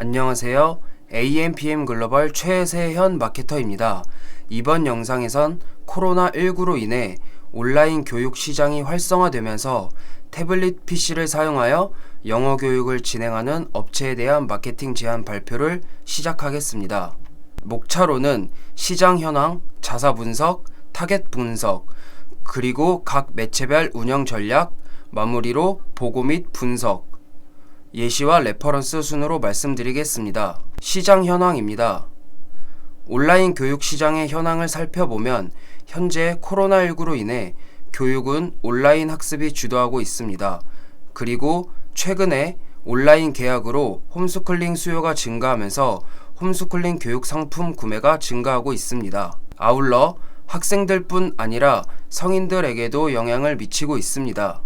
안녕하세요. AMPM 글로벌 최세현 마케터입니다. 이번 영상에선 코로나19로 인해 온라인 교육 시장이 활성화되면서 태블릿 PC를 사용하여 영어 교육을 진행하는 업체에 대한 마케팅 제안 발표를 시작하겠습니다. 목차로는 시장 현황, 자사 분석, 타겟 분석, 그리고 각 매체별 운영 전략, 마무리로 보고 및 분석, 예시와 레퍼런스 순으로 말씀드리겠습니다. 시장 현황입니다. 온라인 교육 시장의 현황을 살펴보면 현재 코로나19로 인해 교육은 온라인 학습이 주도하고 있습니다. 그리고 최근에 온라인 계약으로 홈스쿨링 수요가 증가하면서 홈스쿨링 교육 상품 구매가 증가하고 있습니다. 아울러 학생들뿐 아니라 성인들에게도 영향을 미치고 있습니다.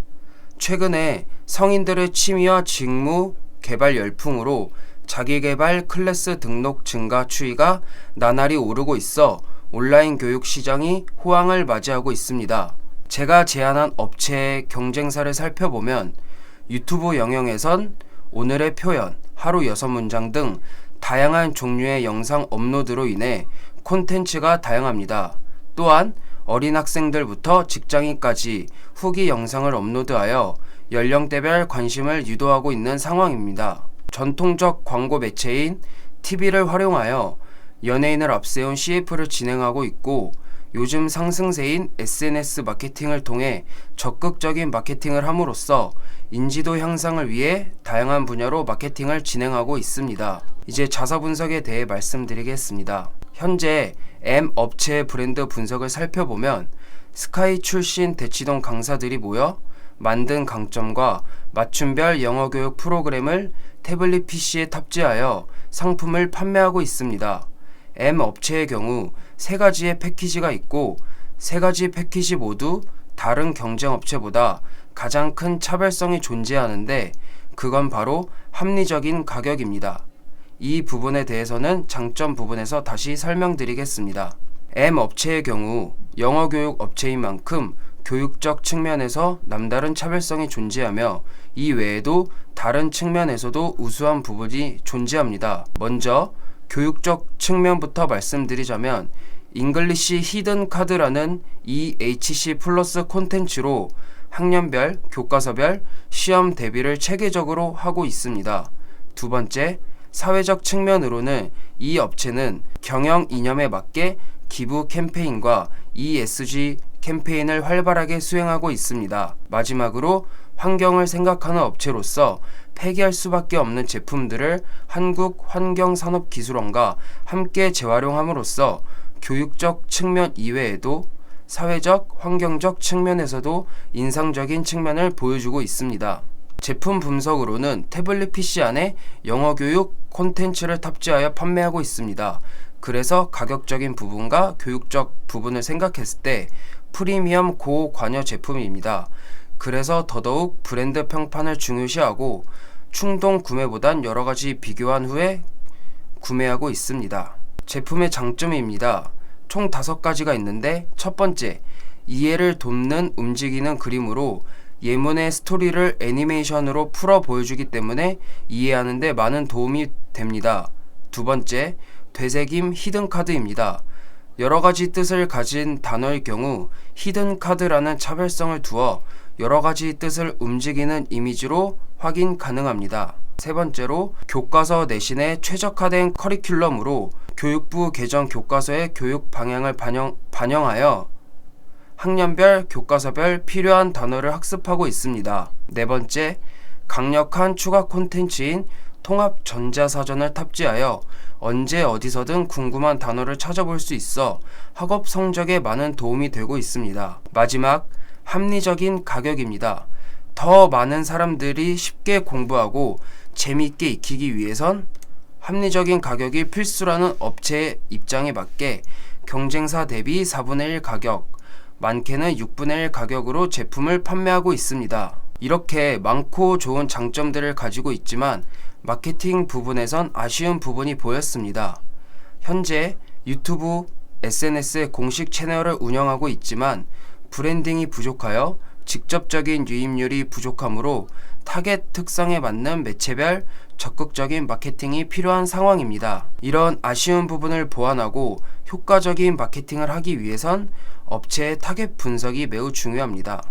최근에 성인들의 취미와 직무 개발 열풍으로 자기개발 클래스 등록 증가 추이가 나날이 오르고 있어 온라인 교육 시장이 호황을 맞이하고 있습니다. 제가 제안한 업체의 경쟁사를 살펴보면 유튜브 영역에선 오늘의 표현, 하루 6문장 등 다양한 종류의 영상 업로드로 인해 콘텐츠가 다양합니다. 또한 어린 학생들부터 직장인까지 후기 영상을 업로드하여 연령대별 관심을 유도하고 있는 상황입니다. 전통적 광고 매체인 TV를 활용하여 연예인을 앞세운 CF를 진행하고 있고, 요즘 상승세인 SNS 마케팅을 통해 적극적인 마케팅을 함으로써 인지도 향상을 위해 다양한 분야로 마케팅을 진행하고 있습니다. 이제 자사 분석에 대해 말씀드리겠습니다. 현재 M 업체의 브랜드 분석을 살펴보면 스카이 출신 대치동 강사들이 모여 만든 강점과 맞춤별 영어 교육 프로그램을 태블릿 PC에 탑재하여 상품을 판매하고 있습니다. M 업체의 경우 3가지의 패키지가 있고 3가지 패키지 모두 다른 경쟁 업체보다 가장 큰 차별성이 존재하는데 그건 바로 합리적인 가격입니다. 이 부분에 대해서는 장점 부분에서 다시 설명드리겠습니다. M 업체의 경우 영어 교육 업체인 만큼 교육적 측면에서 남다른 차별성이 존재하며 이 외에도 다른 측면에서도 우수한 부분이 존재합니다. 먼저 교육적 측면부터 말씀드리자면 잉글리시 히든 카드라는 EHC 플러스 콘텐츠로 학년별, 교과서별 시험 대비를 체계적으로 하고 있습니다. 두 번째, 사회적 측면으로는 이 업체는 경영 이념에 맞게 기부 캠페인과 ESG 캠페인을 활발하게 수행하고 있습니다. 마지막으로 환경을 생각하는 업체로서 폐기할 수밖에 없는 제품들을 한국환경산업기술원과 함께 재활용함으로써 교육적 측면 이외에도 사회적, 환경적 측면에서도 인상적인 측면을 보여주고 있습니다. 제품 분석으로는 태블릿 PC 안에 영어 교육 콘텐츠를 탑재하여 판매하고 있습니다. 그래서 가격적인 부분과 교육적 부분을 생각했을 때 프리미엄 고관여 제품입니다. 그래서 더더욱 브랜드 평판을 중요시하고 충동 구매보단 여러가지 비교한 후에 구매하고 있습니다. 제품의 장점입니다. 총 5가지가 있는데, 첫 번째, 이해를 돕는 움직이는 그림으로 예문의 스토리를 애니메이션으로 풀어 보여주기 때문에 이해하는 데 많은 도움이 됩니다. 두 번째, 되새김 히든 카드입니다. 여러가지 뜻을 가진 단어의 경우 히든 카드라는 차별성을 두어 여러가지 뜻을 움직이는 이미지로 확인 가능합니다. 세 번째로, 교과서 내신에 최적화된 커리큘럼으로 교육부 개정 교과서의 교육 방향을 반영하여 학년별, 교과서별 필요한 단어를 학습하고 있습니다. 네 번째, 강력한 추가 콘텐츠인 통합 전자사전을 탑재하여 언제 어디서든 궁금한 단어를 찾아볼 수 있어 학업 성적에 많은 도움이 되고 있습니다. 마지막, 합리적인 가격입니다. 더 많은 사람들이 쉽게 공부하고 재미있게 익히기 위해선 합리적인 가격이 필수라는 업체의 입장에 맞게 경쟁사 대비 4분의 1 가격, 많게는 6분의 1 가격으로 제품을 판매하고 있습니다. 이렇게 많고 좋은 장점들을 가지고 있지만 마케팅 부분에선 아쉬운 부분이 보였습니다. 현재 유튜브, SNS의 공식 채널을 운영하고 있지만 브랜딩이 부족하여 직접적인 유입률이 부족하므로 타겟 특성에 맞는 매체별 적극적인 마케팅이 필요한 상황입니다. 이런 아쉬운 부분을 보완하고 효과적인 마케팅을 하기 위해선 업체의 타겟 분석이 매우 중요합니다.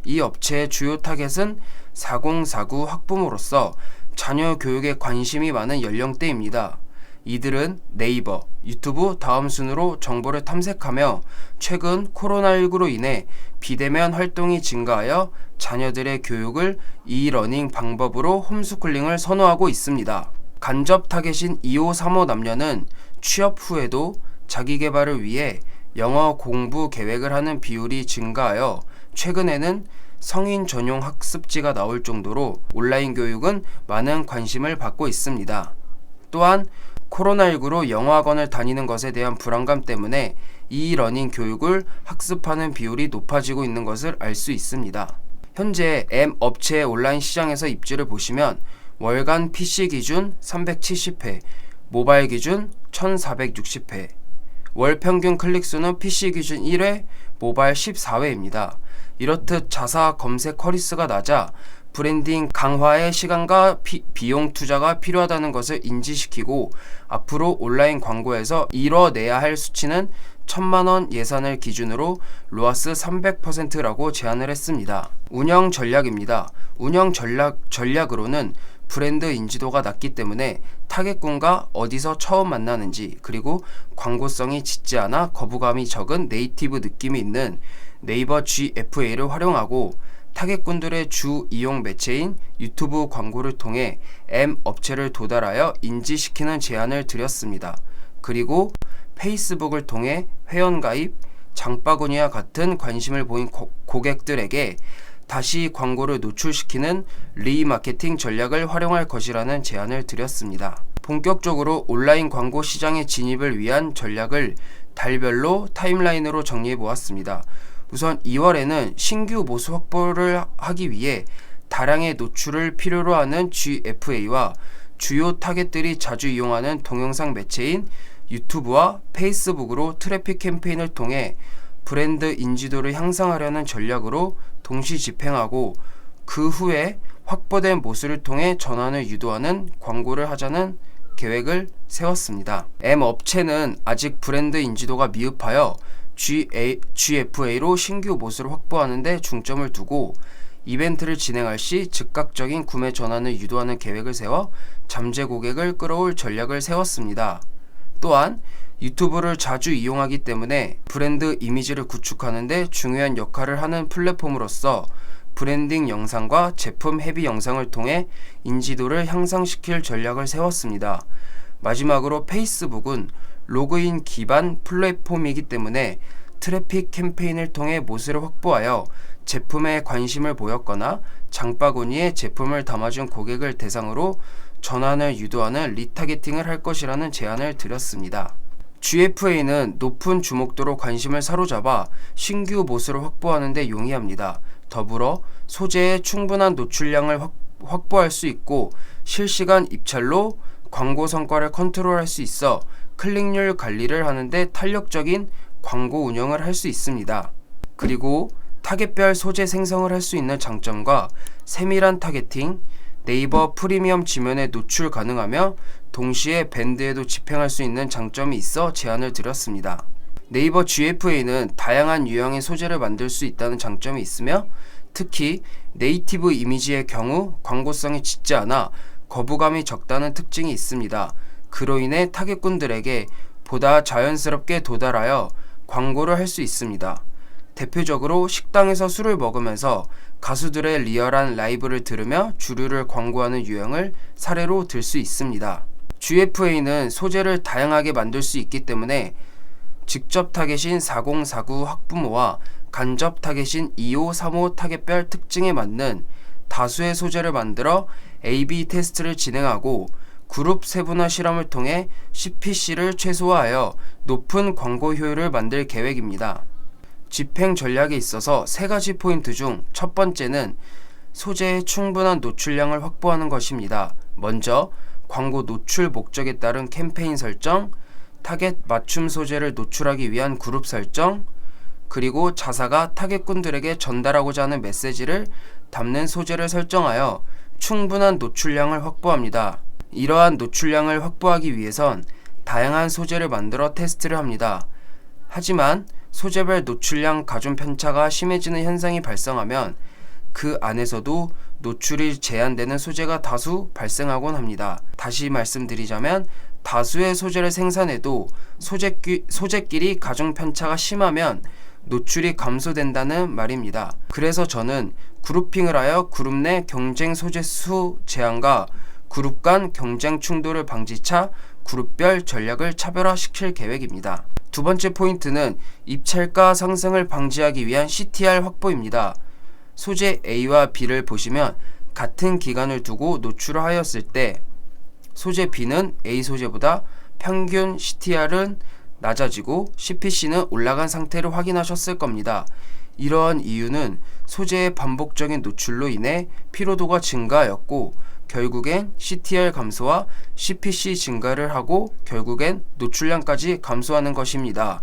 이 업체의 주요 타겟은 4049 학부모로서 자녀 교육에 관심이 많은 연령대입니다. 이들은 네이버, 유튜브 다음 순으로 정보를 탐색하며 최근 코로나19로 인해 비대면 활동이 증가하여 자녀들의 교육을 이러닝 방법으로 홈스쿨링을 선호하고 있습니다. 간접 타겟인 2535 남녀는 취업 후에도 자기 개발을 위해 영어 공부 계획을 하는 비율이 증가하여 최근에는 성인 전용 학습지가 나올 정도로 온라인 교육은 많은 관심을 받고 있습니다. 또한 코로나19로 영어학원을 다니는 것에 대한 불안감 때문에 이러닝 교육을 학습하는 비율이 높아지고 있는 것을 알 수 있습니다. 현재 M 업체의 온라인 시장에서 입지를 보시면 월간 PC 기준 370회, 모바일 기준 1460회, 월 평균 클릭수는 PC 기준 1회, 모바일 14회입니다. 이렇듯 자사 검색 쿼리수가 낮아 브랜딩 강화의 시간과 비용 투자가 필요하다는 것을 인지시키고 앞으로 온라인 광고에서 이뤄내야 할 수치는 1000만원 예산을 기준으로 로아스 300%라고 제안을 했습니다. 운영 전략입니다. 운영 전략으로는 브랜드 인지도가 낮기 때문에 타겟군과 어디서 처음 만나는지, 그리고 광고성이 짙지 않아 거부감이 적은 네이티브 느낌이 있는 네이버 GFA를 활용하고 타겟군들의 주 이용 매체인 유튜브 광고를 통해 M 업체를 도달하여 인지시키는 제안을 드렸습니다. 그리고 페이스북을 통해 회원가입, 장바구니와 같은 관심을 보인 고객들에게 다시 광고를 노출시키는 리마케팅 전략을 활용할 것이라는 제안을 드렸습니다. 본격적으로 온라인 광고 시장의 진입을 위한 전략을 달별로 타임라인으로 정리해 보았습니다. 우선 2월에는 신규 모수 확보를 하기 위해 다량의 노출을 필요로 하는 GFA와 주요 타겟들이 자주 이용하는 동영상 매체인 유튜브와 페이스북으로 트래픽 캠페인을 통해 브랜드 인지도를 향상하려는 전략으로 동시 집행하고 그 후에 확보된 모수를 통해 전환을 유도하는 광고를 하자는 계획을 세웠습니다. M 업체는 아직 브랜드 인지도가 미흡하여 GFA로 신규 모수를 확보하는 데 중점을 두고 이벤트를 진행할 시 즉각적인 구매 전환을 유도하는 계획을 세워 잠재 고객을 끌어올 전략을 세웠습니다. 또한 유튜브를 자주 이용하기 때문에 브랜드 이미지를 구축하는 데 중요한 역할을 하는 플랫폼으로서 브랜딩 영상과 제품 헤비 영상을 통해 인지도를 향상시킬 전략을 세웠습니다. 마지막으로 페이스북은 로그인 기반 플랫폼이기 때문에 트래픽 캠페인을 통해 모수를 확보하여 제품에 관심을 보였거나 장바구니에 제품을 담아준 고객을 대상으로 전환을 유도하는 리타게팅을 할 것이라는 제안을 드렸습니다. GFA는 높은 주목도로 관심을 사로잡아 신규 모수를 확보하는 데 용이합니다. 더불어 소재의 충분한 노출량을 확보할 수 있고 실시간 입찰로 광고 성과를 컨트롤할 수 있어 클릭률 관리를 하는데 탄력적인 광고 운영을 할 수 있습니다. 그리고 타겟별 소재 생성을 할 수 있는 장점과 세밀한 타겟팅, 네이버 프리미엄 지면에 노출 가능하며 동시에 밴드에도 집행할 수 있는 장점이 있어 제안을 드렸습니다. 네이버 GFA는 다양한 유형의 소재를 만들 수 있다는 장점이 있으며 특히 네이티브 이미지의 경우 광고성이 짙지 않아 거부감이 적다는 특징이 있습니다. 그로 인해 타겟군들에게 보다 자연스럽게 도달하여 광고를 할 수 있습니다. 대표적으로 식당에서 술을 먹으면서 가수들의 리얼한 라이브를 들으며 주류를 광고하는 유형을 사례로 들 수 있습니다. GFA는 소재를 다양하게 만들 수 있기 때문에 직접 타겟인 4049 학부모와 간접 타겟인 2535 타겟별 특징에 맞는 다수의 소재를 만들어 A/B 테스트를 진행하고 그룹 세분화 실험을 통해 CPC를 최소화하여 높은 광고 효율을 만들 계획입니다. 집행 전략에 있어서 3가지 포인트 중 첫 번째는 소재의 충분한 노출량을 확보하는 것입니다. 먼저 광고 노출 목적에 따른 캠페인 설정, 타겟 맞춤 소재를 노출하기 위한 그룹 설정, 그리고 자사가 타겟군들에게 전달하고자 하는 메시지를 담는 소재를 설정하여 충분한 노출량을 확보합니다. 이러한 노출량을 확보하기 위해선 다양한 소재를 만들어 테스트를 합니다. 하지만 소재별 노출량 가중 편차가 심해지는 현상이 발생하면 그 안에서도 노출이 제한되는 소재가 다수 발생하곤 합니다. 다시 말씀드리자면 다수의 소재를 생산해도 소재끼리 가중 편차가 심하면 노출이 감소된다는 말입니다. 그래서 저는 그룹핑을 하여 그룹 내 경쟁 소재 수 제한과 그룹 간 경쟁 충돌을 방지차 그룹별 전략을 차별화시킬 계획입니다. 두 번째 포인트는 입찰가 상승을 방지하기 위한 CTR 확보입니다. 소재 A와 B를 보시면 같은 기간을 두고 노출을 하였을 때 소재 B는 A 소재보다 평균 CTR은 낮아지고 CPC는 올라간 상태를 확인하셨을 겁니다. 이러한 이유는 소재의 반복적인 노출로 인해 피로도가 증가하였고 결국엔 CTR 감소와 CPC 증가를 하고 결국엔 노출량까지 감소하는 것입니다.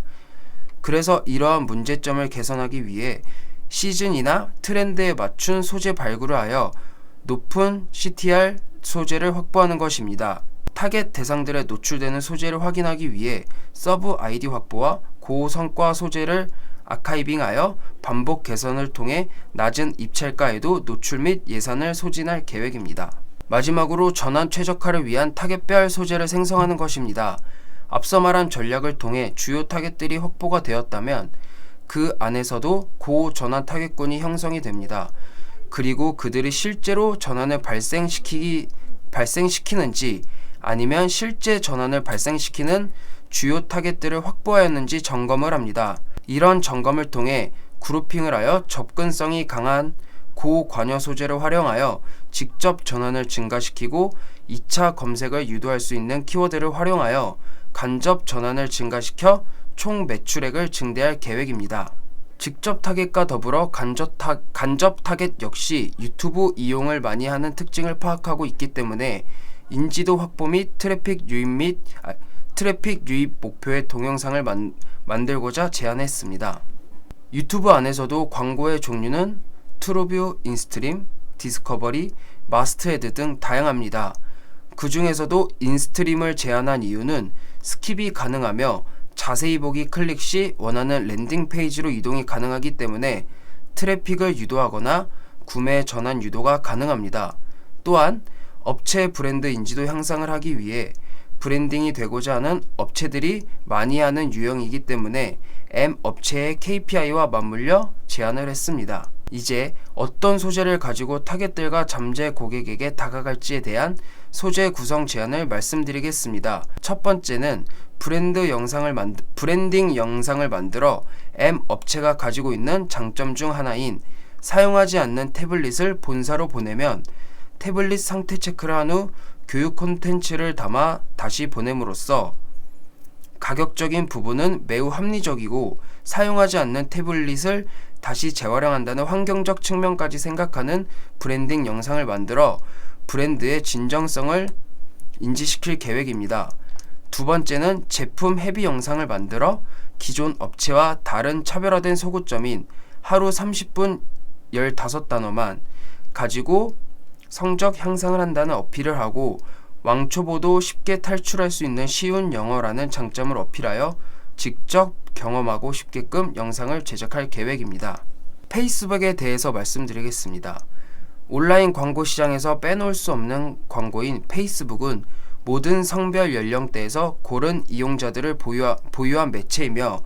그래서 이러한 문제점을 개선하기 위해 시즌이나 트렌드에 맞춘 소재 발굴을 하여 높은 CTR 소재를 확보하는 것입니다. 타겟 대상들에 노출되는 소재를 확인하기 위해 서브 아이디 확보와 고성과 소재를 아카이빙하여 반복 개선을 통해 낮은 입찰가에도 노출 및 예산을 소진할 계획입니다. 마지막으로 전환 최적화를 위한 타겟별 소재를 생성하는 것입니다. 앞서 말한 전략을 통해 주요 타겟들이 확보가 되었다면 그 안에서도 고전환 타겟군이 형성이 됩니다. 그리고 그들이 실제로 전환을 발생시키는지 아니면 실제 전환을 발생시키는 주요 타겟들을 확보하였는지 점검을 합니다. 이런 점검을 통해 그룹핑을 하여 접근성이 강한 고관여 소재를 활용하여 직접 전환을 증가시키고 2차 검색을 유도할 수 있는 키워드를 활용하여 간접 전환을 증가시켜 총 매출액을 증대할 계획입니다. 직접 타겟과 더불어 간접 타겟 역시 유튜브 이용을 많이 하는 특징을 파악하고 있기 때문에 인지도 확보 및 트래픽 유입 목표의 동영상을 만들고자 제안했습니다. 유튜브 안에서도 광고의 종류는 트루뷰, 인스트림, 디스커버리, 마스트헤드 등 다양합니다. 그 중에서도 인스트림을 제안한 이유는 스킵이 가능하며 자세히 보기 클릭 시 원하는 랜딩 페이지로 이동이 가능하기 때문에 트래픽을 유도하거나 구매 전환 유도가 가능합니다. 또한 업체 브랜드 인지도 향상을 하기 위해 브랜딩이 되고자 하는 업체들이 많이 하는 유형이기 때문에 M 업체의 KPI와 맞물려 제안을 했습니다. 이제 어떤 소재를 가지고 타겟들과 잠재 고객에게 다가갈지에 대한 소재 구성 제안을 말씀드리겠습니다. 첫 번째는 브랜딩 영상을 만들어 M 업체가 가지고 있는 장점 중 하나인 사용하지 않는 태블릿을 본사로 보내면 태블릿 상태 체크를 한 후 교육 콘텐츠를 담아 다시 보냄으로써 가격적인 부분은 매우 합리적이고 사용하지 않는 태블릿을 다시 재활용한다는 환경적 측면까지 생각하는 브랜딩 영상을 만들어 브랜드의 진정성을 인지시킬 계획입니다. 두 번째는 제품 헤비 영상을 만들어 기존 업체와 다른 차별화된 소구점인 하루 30분 15단어만 가지고 성적 향상을 한다는 어필을 하고 왕초보도 쉽게 탈출할 수 있는 쉬운 영어라는 장점을 어필하여 직접 경험하고 싶게끔 영상을 제작할 계획입니다. 페이스북에 대해서 말씀드리겠습니다. 온라인 광고 시장에서 빼놓을 수 없는 광고인 페이스북은 모든 성별 연령대에서 고른 이용자들을 보유한 매체이며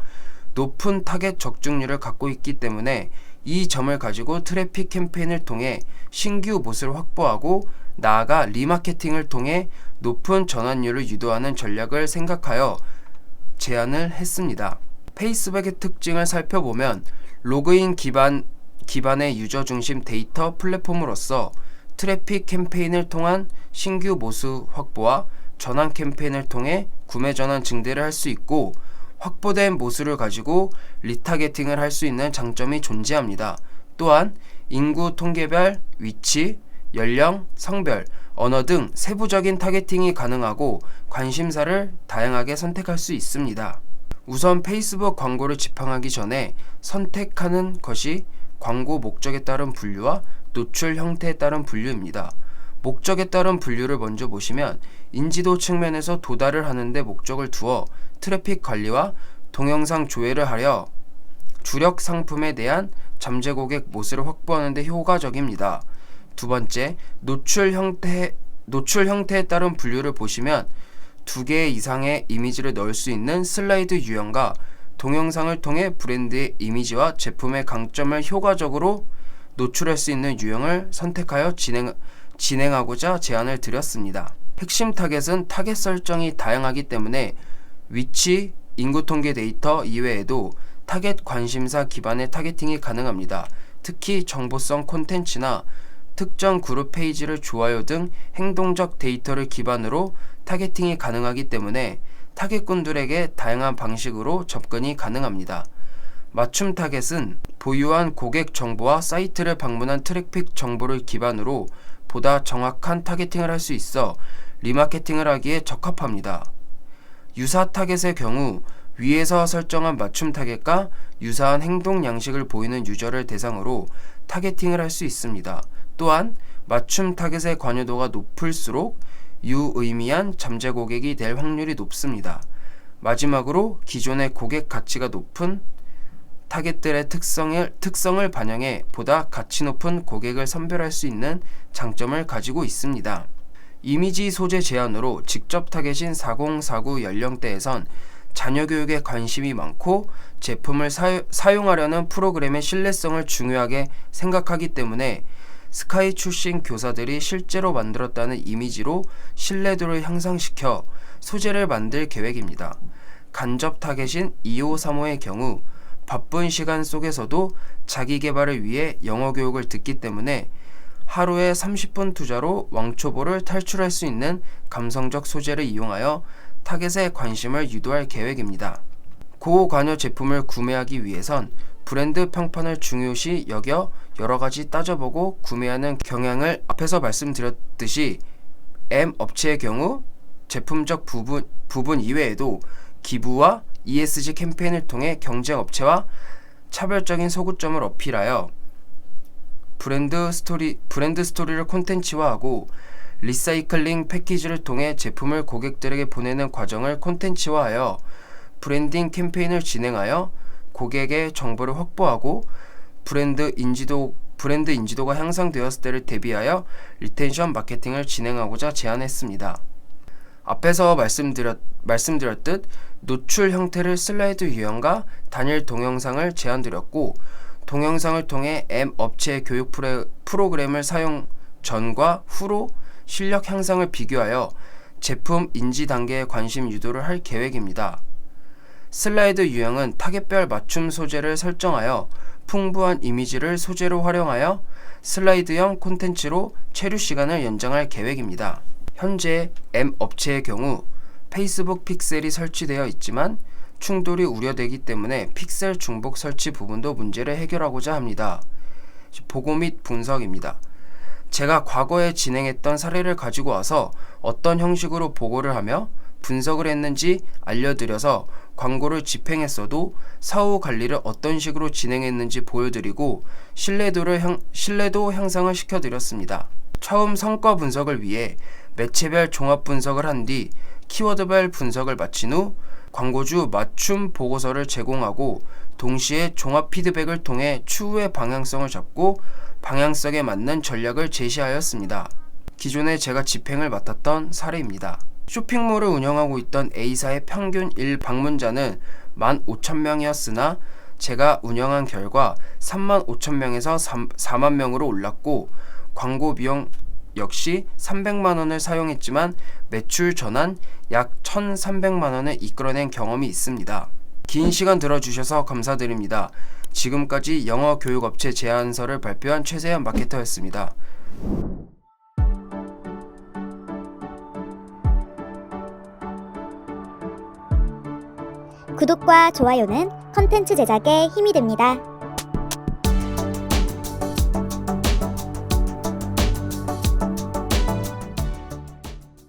높은 타겟 적중률을 갖고 있기 때문에 이 점을 가지고 트래픽 캠페인을 통해 신규 못을 확보하고 나아가 리마케팅을 통해 높은 전환율을 유도하는 전략을 생각하여 제안을 했습니다. 페이스북의 특징을 살펴보면 로그인 기반의 유저 중심 데이터 플랫폼으로서 트래픽 캠페인을 통한 신규 모수 확보와 전환 캠페인을 통해 구매 전환 증대를 할 수 있고 확보된 모수를 가지고 리타게팅을 할 수 있는 장점이 존재합니다. 또한 인구 통계별, 위치, 연령, 성별, 언어 등 세부적인 타겟팅이 가능하고 관심사를 다양하게 선택할 수 있습니다. 우선 페이스북 광고를 지팡하기 전에 선택하는 것이 광고 목적에 따른 분류와 노출 형태에 따른 분류입니다. 목적에 따른 분류를 먼저 보시면 인지도 측면에서 도달을 하는데 목적을 두어 트래픽 관리와 동영상 조회를 하려 주력 상품에 대한 잠재 고객 모수를 확보하는 데 효과적입니다. 두 번째, 노출 형태에 따른 분류를 보시면 2개 이상의 이미지를 넣을 수 있는 슬라이드 유형과 동영상을 통해 브랜드의 이미지와 제품의 강점을 효과적으로 노출할 수 있는 유형을 선택하여 진행하고자 제안을 드렸습니다. 핵심 타겟은 타겟 설정이 다양하기 때문에 위치, 인구 통계 데이터 이외에도 타겟 관심사 기반의 타겟팅이 가능합니다. 특히 정보성 콘텐츠나 특정 그룹 페이지를 좋아요 등 행동적 데이터를 기반으로 타겟팅이 가능하기 때문에 타겟군들에게 다양한 방식으로 접근이 가능합니다. 맞춤 타겟은 보유한 고객 정보와 사이트를 방문한 트래픽 정보를 기반으로 보다 정확한 타겟팅을 할 수 있어 리마케팅을 하기에 적합합니다. 유사 타겟의 경우 위에서 설정한 맞춤 타겟과 유사한 행동 양식을 보이는 유저를 대상으로 타겟팅을 할 수 있습니다. 또한 맞춤 타겟의 관여도가 높을수록 유의미한 잠재 고객이 될 확률이 높습니다. 마지막으로 기존의 고객 가치가 높은 타겟들의 특성을 반영해 보다 가치 높은 고객을 선별할 수 있는 장점을 가지고 있습니다. 이미지 소재 제한으로 직접 타겟인 4049 연령대에선 자녀 교육에 관심이 많고 제품을 사용하려는 프로그램의 신뢰성을 중요하게 생각하기 때문에 스카이 출신 교사들이 실제로 만들었다는 이미지로 신뢰도를 향상시켜 소재를 만들 계획입니다. 간접 타겟인 2535의 경우 바쁜 시간 속에서도 자기 개발을 위해 영어 교육을 듣기 때문에 하루에 30분 투자로 왕초보를 탈출할 수 있는 감성적 소재를 이용하여 타겟의 관심을 유도할 계획입니다. 고관여 제품을 구매하기 위해선 브랜드 평판을 중요시 여겨 여러가지 따져보고 구매하는 경향을 앞에서 말씀드렸듯이 M 업체의 경우 제품적 부분 이외에도 기부와 ESG 캠페인을 통해 경쟁 업체와 차별적인 소구점을 어필하여 브랜드 스토리를 콘텐츠화하고 리사이클링 패키지를 통해 제품을 고객들에게 보내는 과정을 콘텐츠화하여 브랜딩 캠페인을 진행하여 고객의 정보를 확보하고 브랜드 인지도가 향상되었을 때를 대비하여 리텐션 마케팅을 진행하고자 제안했습니다. 앞에서 말씀드렸듯 노출 형태를 슬라이드 유형과 단일 동영상을 제안드렸고 동영상을 통해 M 업체의 교육 프로그램을 사용 전과 후로 실력 향상을 비교하여 제품 인지 단계의 관심 유도를 할 계획입니다. 슬라이드 유형은 타겟별 맞춤 소재를 설정하여 풍부한 이미지를 소재로 활용하여 슬라이드형 콘텐츠로 체류 시간을 연장할 계획입니다. 현재 M 업체의 경우 페이스북 픽셀이 설치되어 있지만 충돌이 우려되기 때문에 픽셀 중복 설치 부분도 문제를 해결하고자 합니다. 보고 및 분석입니다. 제가 과거에 진행했던 사례를 가지고 와서 어떤 형식으로 보고를 하며 분석을 했는지 알려드려서 광고를 집행했어도 사후 관리를 어떤 식으로 진행했는지 보여드리고 신뢰도 향상을 시켜드렸습니다. 처음 성과 분석을 위해 매체별 종합 분석을 한 뒤 키워드별 분석을 마친 후 광고주 맞춤 보고서를 제공하고 동시에 종합 피드백을 통해 추후의 방향성을 잡고 방향성에 맞는 전략을 제시하였습니다. 기존에 제가 집행을 맡았던 사례입니다. 쇼핑몰을 운영하고 있던 A사의 평균 1방문자는 15,000명이었으나 제가 운영한 결과 35,000명에서 40,000명으로 올랐고 광고 비용 역시 300만원을 사용했지만 매출 전환 약 1,300만원을 이끌어낸 경험이 있습니다. 긴 시간 들어주셔서 감사드립니다. 지금까지 영어 교육업체 제안서를 발표한 최세현 마케터였습니다. 구독과 좋아요는 컨텐츠 제작에 힘이 됩니다.